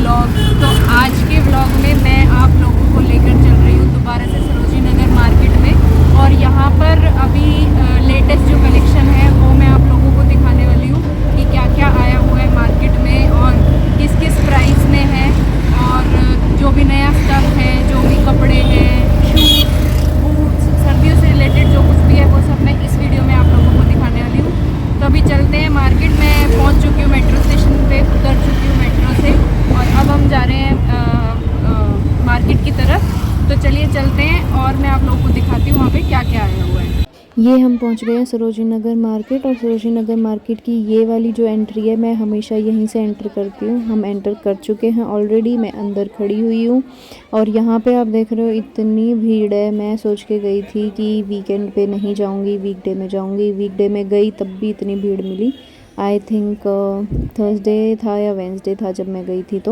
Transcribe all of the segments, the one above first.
Vlog. तो आज के व्लॉग में मैं आप लोगों को लेकर चल रही हूँ दोबारा से सरोजिनी नगर मार्केट में, और यहाँ पर अभी लेटेस्ट जो कलेक्शन है वो मैं आप लोगों को दिखाने वाली हूँ कि क्या क्या आया हुआ है मार्केट में और किस किस प्राइस में है, और जो भी नया स्टफ है, जो भी कपड़े हैं, शूज़, बूट्स, सर्दियों से रिलेटेड जो कुछ भी है वो सब मैं इस वीडियो में आप लोगों को दिखाने वाली हूँ। तो अभी चलते हैं मार्केट में। पहुँच चुकी हूँ मेट्रो स्टेशन पे, उतर चुकी हूँ मेट्रो से, और अब हम जा रहे हैं मार्केट की तरफ। तो चलिए चलते हैं और मैं आप लोगों को दिखाती हूँ वहाँ पे क्या क्या आया हुआ है। ये हम पहुंच गए हैं सरोजिनी नगर मार्केट। और सरोजिनी नगर मार्केट की ये वाली जो एंट्री है, मैं हमेशा यहीं से एंटर करती हूँ। हम एंटर कर चुके हैं ऑलरेडी, मैं अंदर खड़ी हुई हूँ। और यहाँ पे आप देख रहे हो इतनी भीड़ है। मैं सोच के गई थी कि वीकेंड पे नहीं जाऊँगी, वीकडे में जाऊँगी। वीकडे में गई तब भी इतनी भीड़ मिली। आई थिंक थर्सडे था या वेंसडे था जब मैं गई थी।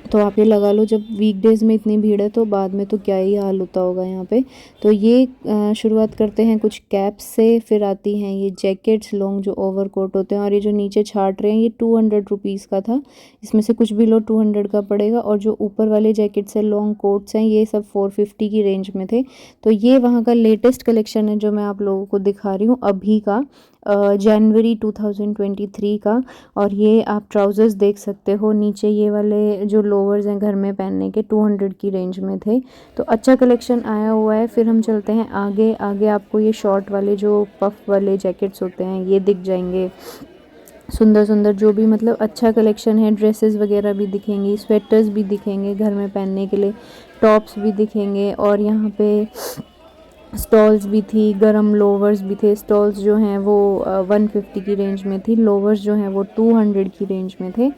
तो आप ये लगा लो, जब वीकडेज़ में इतनी भीड़ है तो बाद में तो क्या ही हाल होता होगा यहाँ पे। तो ये शुरुआत करते हैं कुछ कैप्स से, फिर आती हैं ये जैकेट्स लॉन्ग जो ओवर कोट होते हैं। और ये जो नीचे छाट रहे हैं ये 200 रुपीज़ का था। इसमें से कुछ भी लो 200 का पड़ेगा। और जो ऊपर वाले जैकेट्स हैं, लॉन्ग कोट्स हैं, ये सब 450 की रेंज में थे। तो ये वहाँ का लेटेस्ट कलेक्शन है जो मैं आप लोगों को दिखा रही हूँ अभी का, जनवरी 2023 का। और ये आप ट्राउज़र्स देख सकते हो, नीचे ये वाले जो लोअर्स हैं घर में पहनने के, 200 की रेंज में थे। तो अच्छा कलेक्शन आया हुआ है। फिर हम चलते हैं आगे। आगे आपको ये शॉर्ट वाले जो पफ वाले जैकेट्स होते हैं ये दिख जाएंगे, सुंदर सुंदर जो भी मतलब अच्छा कलेक्शन है। ड्रेसेस वगैरह भी दिखेंगी, स्वेटर्स भी दिखेंगे घर में पहनने के लिए, टॉप्स भी दिखेंगे। और यहाँ पे स्टॉल्स भी थी, गरम लोवर्स भी थे। स्टॉल्स जो हैं वो 150 की रेंज में थी, लोवर्स जो हैं वो 200 की रेंज में थे।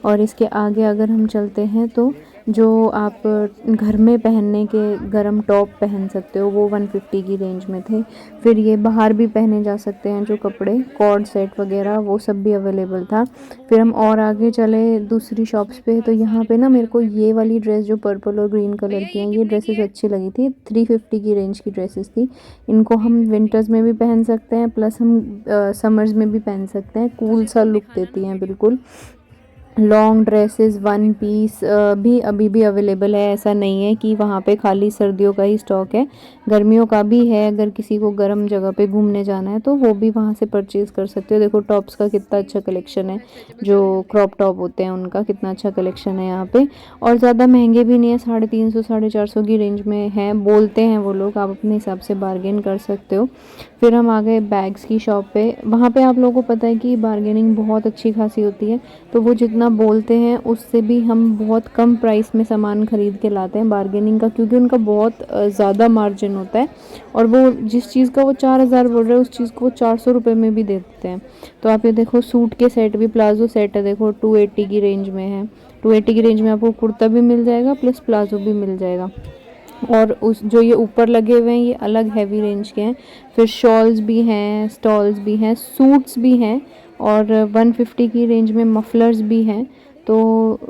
और इसके आगे अगर हम चलते हैं तो जो आप घर में पहनने के गरम टॉप पहन सकते हो वो 150 की रेंज में थे। फिर ये बाहर भी पहने जा सकते हैं जो कपड़े, कॉर्ड सेट वगैरह, वो सब भी अवेलेबल था। फिर हम और आगे चले दूसरी शॉप्स पे। तो यहाँ पे ना मेरे को ये वाली ड्रेस जो पर्पल और ग्रीन कलर की हैं, ये ड्रेसेस अच्छी लगी थी। 350 की रेंज की ड्रेसेस थी। इनको हम विंटर्स में भी पहन सकते हैं, प्लस हम समर्स में भी पहन सकते हैं। कूल सा लुक देती हैं बिल्कुल। लॉन्ग ड्रेसेस, वन पीस भी अभी भी अवेलेबल है। ऐसा नहीं है कि वहाँ पे खाली सर्दियों का ही स्टॉक है, गर्मियों का भी है। अगर किसी को गर्म जगह पे घूमने जाना है तो वो भी वहाँ से परचेज़ कर सकते हो। देखो टॉप्स का कितना अच्छा कलेक्शन है, जो क्रॉप टॉप होते हैं उनका कितना अच्छा कलेक्शन है यहाँ पे। और ज़्यादा महंगे भी नहीं है, 350 450 की रेंज में है बोलते हैं वो लोग। आप अपने हिसाब से बार्गेन कर सकते हो। फिर हम आ गए बैग्स की शॉप पे। वहाँ पे आप लोगों को पता है कि बार्गेनिंग बहुत अच्छी खासी होती है। तो वो जितना बोलते हैं उससे भी हम बहुत कम प्राइस में सामान ख़रीद के लाते हैं बार्गेनिंग का, क्योंकि उनका बहुत ज़्यादा मार्जिन होता है। और वो जिस चीज़ का वो 4000 बोल रहे हैं उस चीज़ को वो 400 रुपये में भी दे देते हैं। तो आप ये देखो, सूट के सेट भी, प्लाजो सेट है देखो 280 की रेंज में है। 280 की रेंज में आपको कुर्ता भी मिल जाएगा प्लस प्लाजो भी मिल जाएगा। और उस जो ये ऊपर लगे हुए हैं ये अलग हैवी रेंज के हैं। फिर शॉल्स भी हैं, स्टॉल्स भी हैं, सूट्स भी हैं। और 150 की रेंज में मफलर्स भी हैं। तो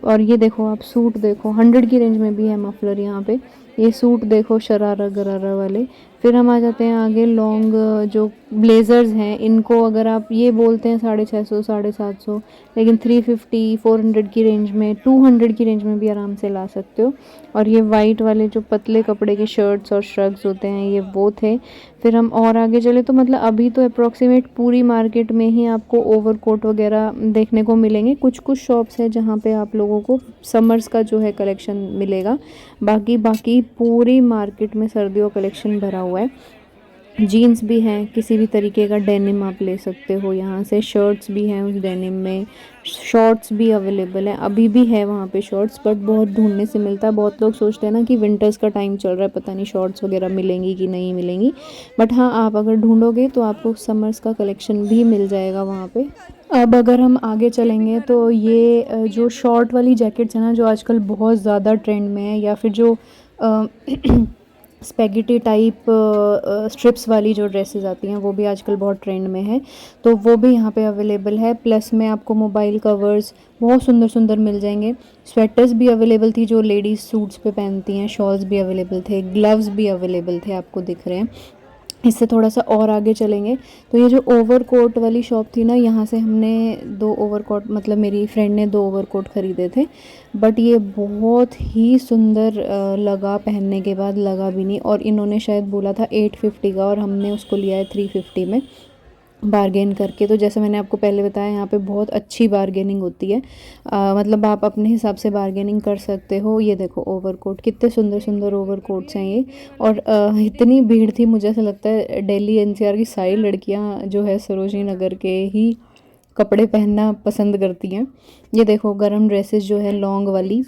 और ये देखो आप सूट देखो, 100 की रेंज में भी है मफलर यहाँ पे। ये सूट देखो शरारा गरारा वाले। फिर हम आ जाते हैं आगे, लॉन्ग जो ब्लेज़र्स हैं, इनको अगर आप ये बोलते हैं 650 750, लेकिन 350 400 की रेंज में, 200 की रेंज में भी आराम से ला सकते हो। और ये वाइट वाले जो पतले कपड़े के शर्ट्स और श्रग्स होते हैं ये वो थे। फिर हम और आगे चले तो मतलब अभी तो अप्रॉक्सीमेट पूरी मार्केट में ही आपको ओवरकोट वगैरह देखने को मिलेंगे। कुछ कुछ शॉप्स है जहाँ पे आप लोगों को समर्स का जो है कलेक्शन मिलेगा। बाकी पूरी मार्केट में सर्दियों कलेक्शन भरा हुआ है। जीन्स भी हैं, किसी भी तरीके का डेनिम आप ले सकते हो यहाँ से। शर्ट्स भी हैं उस डेनिम में, शॉर्ट्स भी अवेलेबल हैं। अभी भी है वहाँ पे शॉर्ट्स, बट बहुत ढूंढने से मिलता है। बहुत लोग सोचते हैं ना कि विंटर्स का टाइम चल रहा है, पता नहीं शॉर्ट्स वगैरह मिलेंगी कि नहीं मिलेंगी। बट हाँ, आप अगर ढूंढोगे तो आपको समर्स का कलेक्शन भी मिल जाएगा वहाँ पे। अब अगर हम आगे चलेंगे तो ये जो शॉर्ट वाली जैकेट्स हैं ना, जो आजकल बहुत ज़्यादा ट्रेंड में है, या फिर जो स्पेगेटी टाइप स्ट्रिप्स वाली जो ड्रेसेस आती हैं वो भी आजकल बहुत ट्रेंड में है। तो वो भी यहाँ पे अवेलेबल है। प्लस में आपको मोबाइल कवर्स बहुत सुंदर सुंदर मिल जाएंगे। स्वेटर्स भी अवेलेबल थी जो लेडीज़ सूट्स पे पहनती हैं, शॉल्स भी अवेलेबल थे, ग्लव्स भी अवेलेबल थे, आपको दिख रहे हैं। इससे थोड़ा सा और आगे चलेंगे तो ये जो ओवरकोट वाली शॉप थी ना, यहाँ से हमने 2 ओवरकोट, मतलब मेरी फ्रेंड ने 2 ओवरकोट ख़रीदे थे। बट ये बहुत ही सुंदर लगा, पहनने के बाद लगा भी नहीं। और इन्होंने शायद बोला था 850 का और हमने उसको लिया है 350 में बारगेन करके। तो जैसे मैंने आपको पहले बताया, यहाँ पे बहुत अच्छी बारगेनिंग होती है। मतलब आप अपने हिसाब से बारगेनिंग कर सकते हो। ये देखो ओवरकोट, कितने सुंदर सुंदर ओवरकोट्स हैं ये। और इतनी भीड़ थी, मुझे ऐसा लगता है दिल्ली एनसीआर की सारी लड़कियाँ जो है सरोजनी नगर के ही कपड़े पहनना पसंद करती हैं। ये देखो गरम ड्रेसेस जो है लॉन्ग वाली,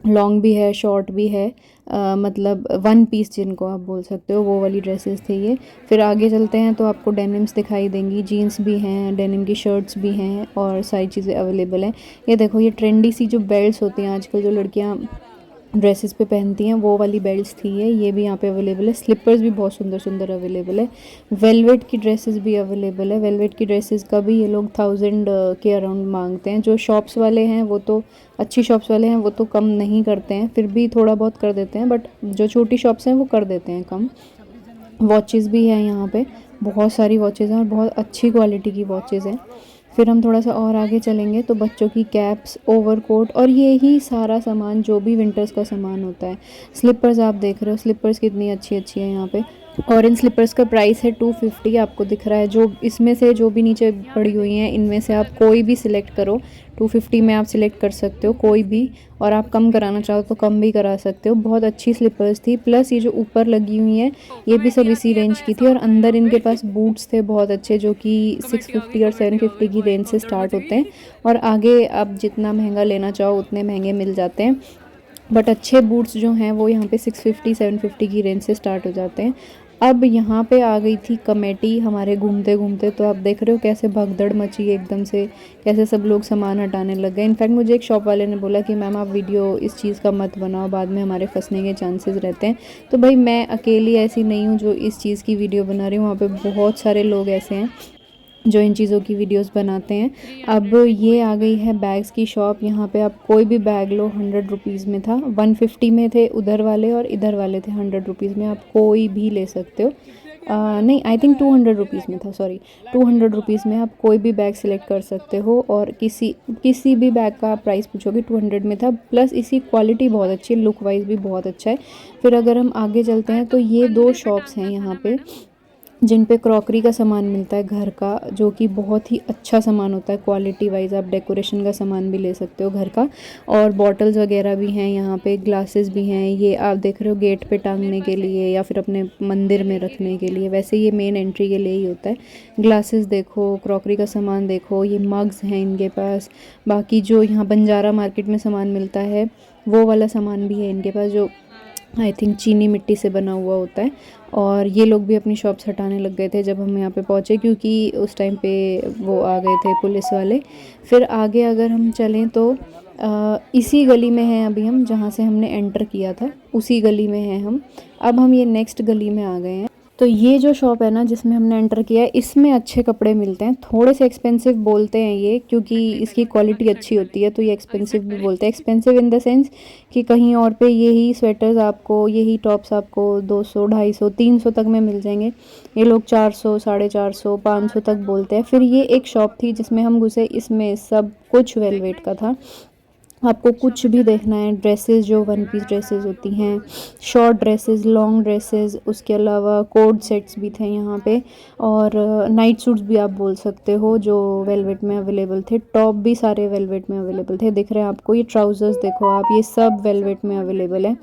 लॉन्ग भी है शॉर्ट भी है, मतलब वन पीस जिनको आप बोल सकते हो, वो वाली ड्रेसेस थे ये। फिर आगे चलते हैं तो आपको डेनिम्स दिखाई देंगी, जीन्स भी हैं, डेनिम की शर्ट्स भी हैं और सारी चीज़ें अवेलेबल हैं। ये देखो ये ट्रेंडी सी जो बेल्ट्स होती हैं आजकल जो लड़कियां ड्रेसेस पे पहनती हैं, वो वाली बेल्ट्स थी ये भी यहाँ पे अवेलेबल है। स्लीपर्स भी बहुत सुंदर सुंदर अवेलेबल है। वेलवेट की ड्रेसेस भी अवेलेबल है। वेलवेट की ड्रेसेस का भी ये लोग 1000 के अराउंड मांगते हैं। जो शॉप्स वाले हैं वो तो, अच्छी शॉप्स वाले हैं वो तो कम नहीं करते हैं, फिर भी थोड़ा बहुत कर देते हैं, बट जो छोटी शॉप्स हैं वो कर देते हैं कम। वॉचेस भी हैं यहाँ पे, बहुत सारी वॉचेस हैं और बहुत अच्छी क्वालिटी की वॉचेस हैं। फिर हम थोड़ा सा और आगे चलेंगे तो बच्चों की कैप्स, ओवरकोट और ये ही सारा सामान जो भी विंटर्स का सामान होता है। स्लीपर्स आप देख रहे हो, स्लीपर्स कितनी अच्छी अच्छी है यहाँ पे। और इन स्लीपर्स का प्राइस है 250, आपको दिख रहा है। जो इसमें से जो भी नीचे पड़ी हुई हैं इनमें से आप कोई भी सिलेक्ट करो, 250 में आप सिलेक्ट कर सकते हो कोई भी। और आप कम कराना चाहो तो कम भी करा सकते हो। बहुत अच्छी स्लीपर्स थी। प्लस ये जो ऊपर लगी हुई हैं ये भी सब इसी रेंज की थी। और अंदर इनके पास बूट्स थे बहुत अच्छे, जो कि 650 और 750 की रेंज से स्टार्ट होते हैं। और आगे आप जितना महंगा लेना चाहो उतने महंगे मिल जाते हैं। बट अच्छे बूट्स जो हैं वो यहाँ पे 650 750 की रेंज से स्टार्ट हो जाते हैं। अब यहाँ पे आ गई थी कमेटी हमारे घूमते घूमते। तो आप देख रहे हो कैसे भगदड़ मची एकदम से, कैसे सब लोग सामान हटाने लग गए। इनफैक्ट मुझे एक शॉप वाले ने बोला कि मैम आप वीडियो इस चीज़ का मत बनाओ, बाद में हमारे फंसने के चांसेस रहते हैं। तो भाई मैं अकेली ऐसी नहीं हूँ जो इस चीज़ की वीडियो बना रही हूँ, वहाँ पे बहुत सारे लोग ऐसे हैं जो इन चीज़ों की वीडियोस बनाते हैं। अब ये आ गई है बैग्स की शॉप। यहाँ पे आप कोई भी बैग लो, 100 रुपीज़ में था, 150 में थे उधर वाले और इधर वाले थे 100 रुपीज़ में। आप कोई भी ले सकते हो। नहीं, आई थिंक 200 रुपीज़ में था, सॉरी 200 रुपीज़ में आप कोई भी बैग सिलेक्ट कर सकते हो। और किसी भी बैग का आप प्राइस पूछोगे 200 में था। प्लस इसकी क्वालिटी बहुत अच्छी है, लुक वाइज भी बहुत अच्छा है। फिर अगर हम आगे चलते हैं तो ये 2 शॉप्स हैं यहाँ पे जिन पे क्रॉकरी का सामान मिलता है घर का, जो कि बहुत ही अच्छा सामान होता है क्वालिटी वाइज। आप डेकोरेशन का सामान भी ले सकते हो घर का। और बॉटल्स वगैरह भी हैं यहाँ पे, ग्लासेस भी हैं। ये आप देख रहे हो गेट पे टांगने के लिए या फिर अपने मंदिर में रखने के लिए, वैसे ये मेन एंट्री के लिए ही होता है। ग्लासेस देखो, क्रॉकरी का सामान देखो, ये मग्स हैं इनके पास। बाकी जो यहाँ बंजारा मार्केट में सामान मिलता है वो वाला सामान भी है इनके पास, जो आई थिंक चीनी मिट्टी से बना हुआ होता है। और ये लोग भी अपनी शॉप्स हटाने लग गए थे जब हम यहाँ पे पहुँचे, क्योंकि उस टाइम पे वो आ गए थे पुलिस वाले। फिर आगे अगर हम चलें तो इसी गली में हैं अभी हम, जहाँ से हमने एंटर किया था उसी गली में हैं हम। अब हम ये नेक्स्ट गली में आ गए हैं। तो ये जो शॉप है ना जिसमें हमने एंटर किया है, इसमें अच्छे कपड़े मिलते हैं। थोड़े से एक्सपेंसिव बोलते हैं ये, क्योंकि इसकी क्वालिटी अच्छी होती है तो ये एक्सपेंसिव भी बोलते हैं। एक्सपेंसिव इन द सेंस कि कहीं और पे यही स्वेटर्स आपको, यही टॉप्स आपको 200 250 300 तक में मिल जाएंगे। ये लोग 400 450 500 तक बोलते हैं। फिर ये एक शॉप थी जिसमें हम घुसे, इसमें सब कुछ वेलवेट का था। आपको कुछ भी देखना है, ड्रेसेस जो वन पीस ड्रेसेस होती हैं, शॉर्ट ड्रेसेस, लॉन्ग ड्रेसेस, उसके अलावा कोड सेट्स भी थे यहाँ पे। और नाइट सूट्स भी आप बोल सकते हो जो वेलवेट में अवेलेबल थे। टॉप भी सारे वेलवेट में अवेलेबल थे, दिख रहे हैं आपको। ये ट्राउज़र्स देखो आप, ये सब वेलवेट में अवेलेबल है।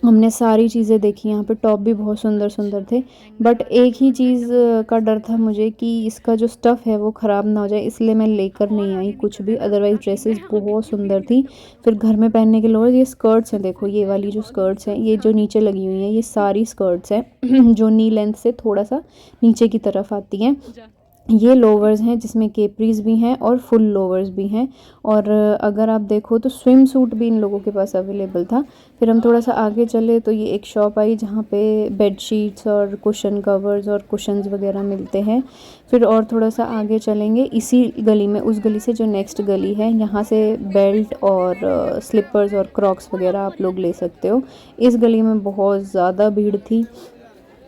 हमने सारी चीज़ें देखी यहाँ पे। टॉप भी बहुत सुंदर सुंदर थे। बट एक ही चीज़ का डर था मुझे कि इसका जो स्टफ़ है वो ख़राब ना हो जाए, इसलिए मैं लेकर नहीं आई कुछ भी। अदरवाइज़ ड्रेसेस बहुत सुंदर थी। फिर घर में पहनने के लोअर, ये स्कर्ट्स हैं देखो, ये वाली जो स्कर्ट्स हैं, ये जो नीचे लगी हुई हैं, ये सारी स्कर्ट्स हैं जो नी लेंथ से थोड़ा सा नीचे की तरफ आती हैं। ये लोवर्स हैं जिसमें केप्रीज भी हैं और फुल लोवर्स भी हैं। और अगर आप देखो तो स्विम सूट भी इन लोगों के पास अवेलेबल था। फिर हम थोड़ा सा आगे चले तो ये एक शॉप आई जहाँ पे बेड शीट्स और कुशन कवर्स और कुशन्स वगैरह मिलते हैं। फिर और थोड़ा सा आगे चलेंगे इसी गली में, उस गली से जो नेक्स्ट गली है, यहाँ से बेल्ट और स्लीपर्स और क्रॉक्स वगैरह आप लोग ले सकते हो। इस गली में बहुत ज़्यादा भीड़ थी।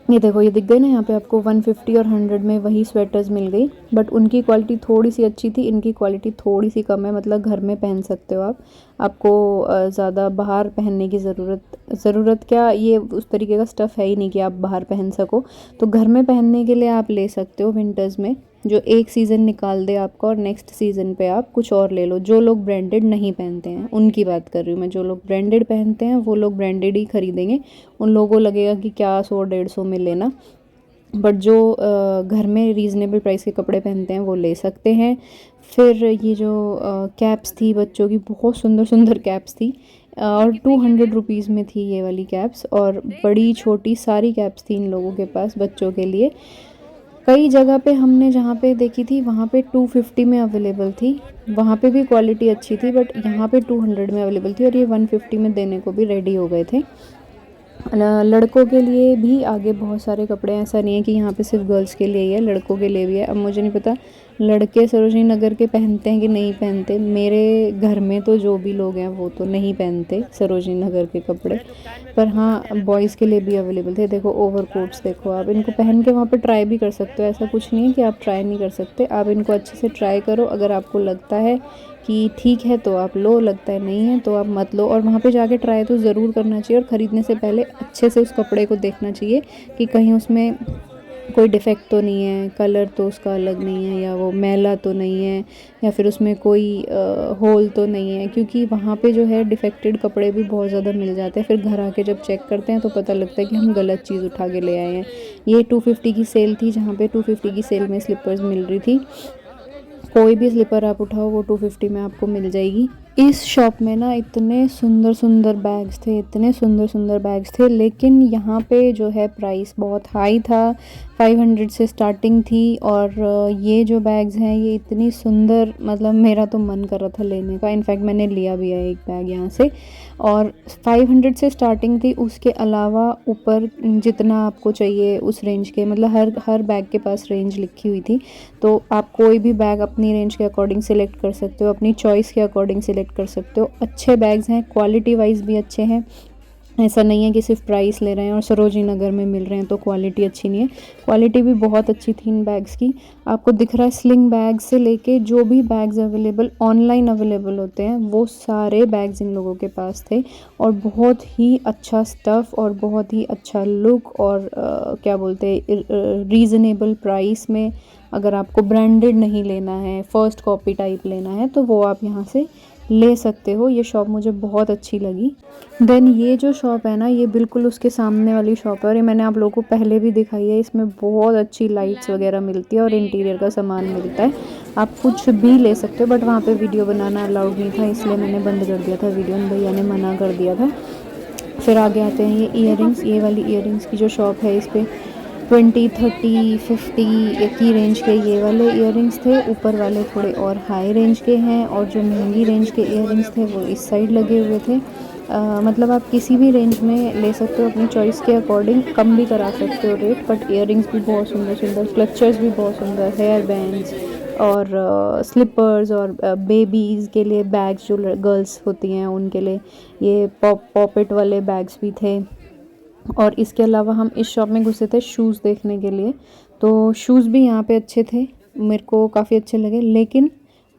ये देखो, ये दिख गए ना, यहाँ पे आपको 150 और 100 में वही स्वेटर्स मिल गई, बट उनकी क्वालिटी थोड़ी सी अच्छी थी, इनकी क्वालिटी थोड़ी सी कम है। मतलब घर में पहन सकते हो आप, आपको ज़्यादा बाहर पहनने की ज़रूरत क्या, ये उस तरीके का स्टफ़ है ही नहीं कि आप बाहर पहन सको। तो घर में पहनने के लिए आप ले सकते हो विंटर्स में, जो एक सीज़न निकाल दे आपका और नेक्स्ट सीज़न पे आप कुछ और ले लो। जो लोग ब्रांडेड नहीं पहनते हैं उनकी बात कर रही हूँ मैं, जो लोग ब्रांडेड पहनते हैं वो लोग ब्रांडेड ही खरीदेंगे। उन लोगों को लगेगा कि क्या 100-150 में लेना, बट जो घर में रीज़नेबल प्राइस के कपड़े पहनते हैं वो ले सकते हैं। फिर ये जो कैप्स थी बच्चों की, बहुत सुंदर सुंदर कैप्स थी, और 200 रुपीज़ में थी ये वाली कैप्स, और बड़ी छोटी सारी कैप्स थी इन लोगों के पास बच्चों के लिए। कई जगह पे हमने जहाँ पे देखी थी वहाँ पे 250 में अवेलेबल थी, वहाँ पे भी क्वालिटी अच्छी थी, बट यहाँ पे 200 में अवेलेबल थी, और ये 150 में देने को भी रेडी हो गए थे। लड़कों के लिए भी आगे बहुत सारे कपड़े हैं, ऐसा नहीं है कि यहाँ पे सिर्फ गर्ल्स के लिए ही है, लड़कों के लिए भी है। अब मुझे नहीं पता लड़के सरोजनी नगर के पहनते हैं कि नहीं पहनते, मेरे घर में तो जो भी लोग हैं वो तो नहीं पहनते सरोजनी नगर के कपड़े, पर हाँ बॉयज़ के लिए भी अवेलेबल थे। देखो ओवरकोट्स, देखो आप इनको पहन के वहाँ पे ट्राई भी कर सकते हो, ऐसा कुछ नहीं है कि आप ट्राई नहीं कर सकते, आप इनको अच्छे से ट्राई करो। अगर आपको लगता है कि ठीक है तो आप लो, लगता है नहीं है तो आप मत लो। और वहाँ पे जाके ट्राई तो ज़रूर करना चाहिए, और ख़रीदने से पहले अच्छे से उस कपड़े को देखना चाहिए कि कहीं उसमें कोई डिफ़ेक्ट तो नहीं है, कलर तो उसका अलग नहीं है, या वो मैला तो नहीं है, या फिर उसमें कोई होल तो नहीं है, क्योंकि वहाँ पे जो है डिफ़ेक्टेड कपड़े भी बहुत ज़्यादा मिल जाते हैं। फिर घर आके जब चेक करते हैं तो पता लगता है कि हम गलत चीज़ उठा के ले आए हैं। ये 250 की सेल थी, जहाँ पे 250 की सेल में स्लीपर्स मिल रही थी। कोई भी स्लीपर आप उठाओ वो 250 में आपको मिल जाएगी। इस शॉप में ना इतने सुंदर सुंदर बैग्स थे, इतने सुंदर सुंदर बैग्स थे, लेकिन यहाँ पे जो है प्राइस बहुत हाई था, 500 से स्टार्टिंग थी। और ये जो बैग्स हैं ये इतनी सुंदर, मतलब मेरा तो मन कर रहा था लेने का, इनफैक्ट मैंने लिया भी है एक बैग यहाँ से। और 500 से स्टार्टिंग थी, उसके अलावा ऊपर जितना आपको चाहिए उस रेंज के, मतलब हर बैग के पास रेंज लिखी हुई थी, तो आप कोई भी बैग अपनी रेंज के अकॉर्डिंग सेलेक्ट कर सकते हो, अपनी चॉइस के अकॉर्डिंग सेलेक्ट कर सकते हो। अच्छे बैग्स हैं, क्वालिटी वाइज भी अच्छे हैं, ऐसा नहीं है कि सिर्फ प्राइस ले रहे हैं और सरोजनी नगर में मिल रहे हैं तो क्वालिटी अच्छी नहीं है, क्वालिटी भी बहुत अच्छी थी इन बैग्स की। आपको दिख रहा है स्लिंग बैग से लेके जो भी बैग्स अवेलेबल ऑनलाइन अवेलेबल होते हैं वो सारे बैग्स इन लोगों के पास थे, और बहुत ही अच्छा स्टफ़ और बहुत ही अच्छा लुक, और क्या बोलते हैं रीज़नेबल प्राइस में। अगर आपको ब्रांडेड नहीं लेना है, फ़र्स्ट कॉपी टाइप लेना है, तो वो आप यहाँ से ले सकते हो। ये शॉप मुझे बहुत अच्छी लगी। देन ये जो शॉप है ना, ये बिल्कुल उसके सामने वाली शॉप है, और ये मैंने आप लोगों को पहले भी दिखाई है। इसमें बहुत अच्छी लाइट्स वगैरह मिलती है और इंटीरियर का सामान मिलता है, आप कुछ भी ले सकते हो। बट वहाँ पे वीडियो बनाना अलाउड नहीं था, इसलिए मैंने बंद कर दिया था वीडियो, भैया ने मना कर दिया था। फिर आगे आते हैं ये ईयरिंग्स, ये वाली ईयरिंग्स की जो शॉप है, इस पर 20, 30, 50 की रेंज के ये वाले ईयरिंग्स थे। ऊपर वाले थोड़े और हाई रेंज के हैं, और जो महंगी रेंज के ईयरिंग्स थे वो इस साइड लगे हुए थे। मतलब आप किसी भी रेंज में ले सकते हो, अपनी चॉइस के अकॉर्डिंग कम भी करा सकते हो रेट। बट ईयरिंग्स भी बहुत सुंदर सुंदर, क्लचर्स भी बहुत सुंदर, हेयर बैंड्स और स्लीपर्स, और बेबीज़ के लिए बैग्स जो गर्ल्स होती हैं उनके लिए ये पॉपेट वाले बैग्स भी थे। और इसके अलावा हम इस शॉप में घुसे थे शूज़ देखने के लिए, तो शूज़ भी यहाँ पे अच्छे थे, मेरे को काफ़ी अच्छे लगे, लेकिन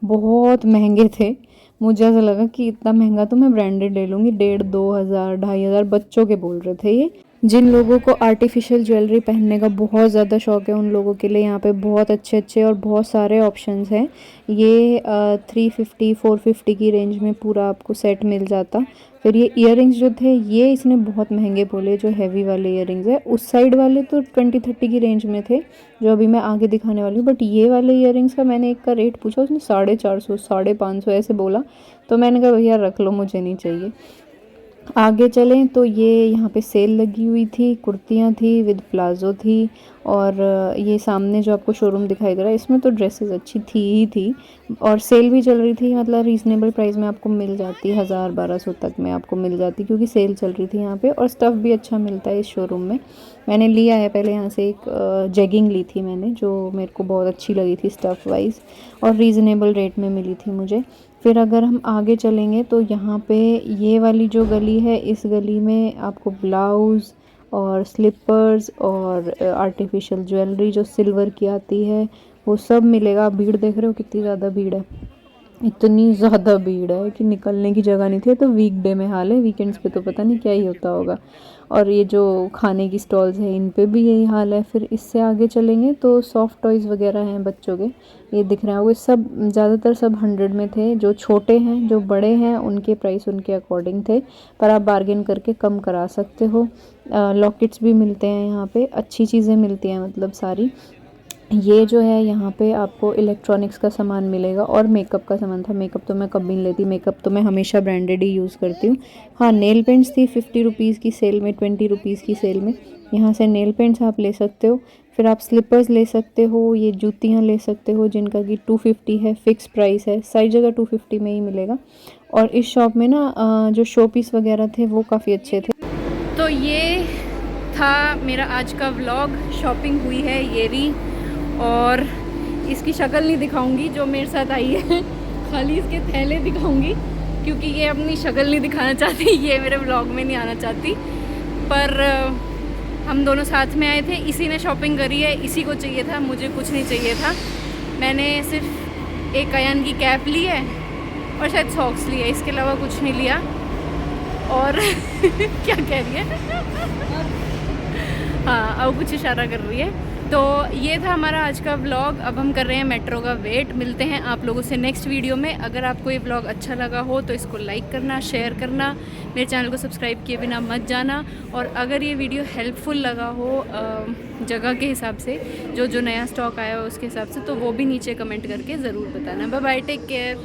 बहुत महंगे थे। मुझे ऐसा लगा कि इतना महंगा तो मैं ब्रांडेड ले लूँगी, 1,500, 2,500 बच्चों के बोल रहे थे ये। जिन लोगों को आर्टिफिशियल ज्वेलरी पहनने का बहुत ज़्यादा शौक़ है उन लोगों के लिए यहाँ पे बहुत अच्छे अच्छे और बहुत सारे ऑप्शंस हैं। ये 350, 450 की रेंज में पूरा आपको सेट मिल जाता। फिर ये इयररिंग्स जो थे ये इसने बहुत महंगे बोले, जो हैवी वाले इयररिंग्स है। उस साइड वाले तो 20-30 की रेंज में थे, जो अभी मैं आगे दिखाने वाली हूँ। बट ये वाले इयररिंग्स का मैंने एक का रेट पूछा, उसने 450, 550 ऐसे बोला, तो मैंने कहा भैया रख लो, मुझे नहीं चाहिए। आगे चलें तो ये यहाँ पे सेल लगी हुई थी, कुर्तियाँ थी विद प्लाज़ो थी, और ये सामने जो आपको शोरूम दिखाई दे रहा है इसमें तो ड्रेसेस अच्छी थी ही थी, और सेल भी चल रही थी, मतलब रीज़नेबल प्राइस में आपको मिल जाती, 1000-1200 तक में आपको मिल जाती, क्योंकि सेल चल रही थी यहाँ पे। और स्टफ़ भी अच्छा मिलता है इस शोरूम में। मैंने लिया है पहले यहाँ से एक जेगिंग ली थी मैंने, जो मेरे को बहुत अच्छी लगी थी स्टफ़ वाइज, और रीज़नेबल रेट में मिली थी मुझे। फिर अगर हम आगे चलेंगे तो यहाँ पे ये वाली जो गली है, इस गली में आपको ब्लाउज़ और स्लीपर्स और आर्टिफिशियल ज्वेलरी जो सिल्वर की आती है वो सब मिलेगा। भीड़ देख रहे हो कितनी ज़्यादा भीड़ है, इतनी ज़्यादा भीड़ है कि निकलने की जगह नहीं थी। तो वीकडे में हाल है, वीकेंड्स पे तो पता नहीं क्या ही होता होगा। और ये जो खाने की स्टॉल्स हैं इन पे भी यही हाल है। फिर इससे आगे चलेंगे तो सॉफ्ट टॉयज़ वगैरह हैं बच्चों के, ये दिख रहे हैं। वो सब ज़्यादातर सब 100 में थे, जो छोटे हैं जो बड़े हैं उनके प्राइस उनके अकॉर्डिंग थे, पर आप बार्गेन करके कम करा सकते हो। लॉकेट्स भी मिलते हैं यहाँ पे, अच्छी चीज़ें मिलती हैं मतलब सारी। ये जो है यहाँ पे आपको इलेक्ट्रॉनिक्स का सामान मिलेगा और मेकअप का सामान था। मेकअप तो मैं कभी नहीं लेती, मेकअप तो मैं हमेशा ब्रांडेड ही यूज़ करती हूँ। हाँ, नेल पेंट्स थी 50 रुपीज़ की सेल में, 20 रुपीज़ की सेल में। यहाँ से नेल पेंट्स आप ले सकते हो। फिर आप स्लीपर्स ले सकते हो, ये जूतियाँ ले सकते हो जिनका कि 250 है, फ़िक्स प्राइस है, सारी जगह 250 में ही मिलेगा। और इस शॉप में ना जो शो पीस वगैरह थे वो काफ़ी अच्छे थे। तो ये था मेरा आज का व्लॉग। शॉपिंग हुई है ये रही, और इसकी शक्ल नहीं दिखाऊंगी जो मेरे साथ आई है, खाली इसके थैले दिखाऊंगी क्योंकि ये अपनी शक्ल नहीं दिखाना चाहती, ये मेरे व्लॉग में नहीं आना चाहती। पर हम दोनों साथ में आए थे, इसी ने शॉपिंग करी है, इसी को चाहिए था, मुझे कुछ नहीं चाहिए था। मैंने सिर्फ एक अयान की कैप ली है और शायद सॉक्स लिए, इसके अलावा कुछ नहीं लिया। और क्या कह रही है हाँ, अब कुछ इशारा कर रही है। तो ये था हमारा आज का व्लॉग। अब हम कर रहे हैं मेट्रो का वेट। मिलते हैं आप लोगों से नेक्स्ट वीडियो में। अगर आपको ये व्लॉग अच्छा लगा हो तो इसको लाइक करना, शेयर करना, मेरे चैनल को सब्सक्राइब किए बिना मत जाना। और अगर ये वीडियो हेल्पफुल लगा हो जगह के हिसाब से, जो नया स्टॉक आया हो उसके हिसाब से, तो वो भी नीचे कमेंट करके ज़रूर बताना। Bye bye, take care.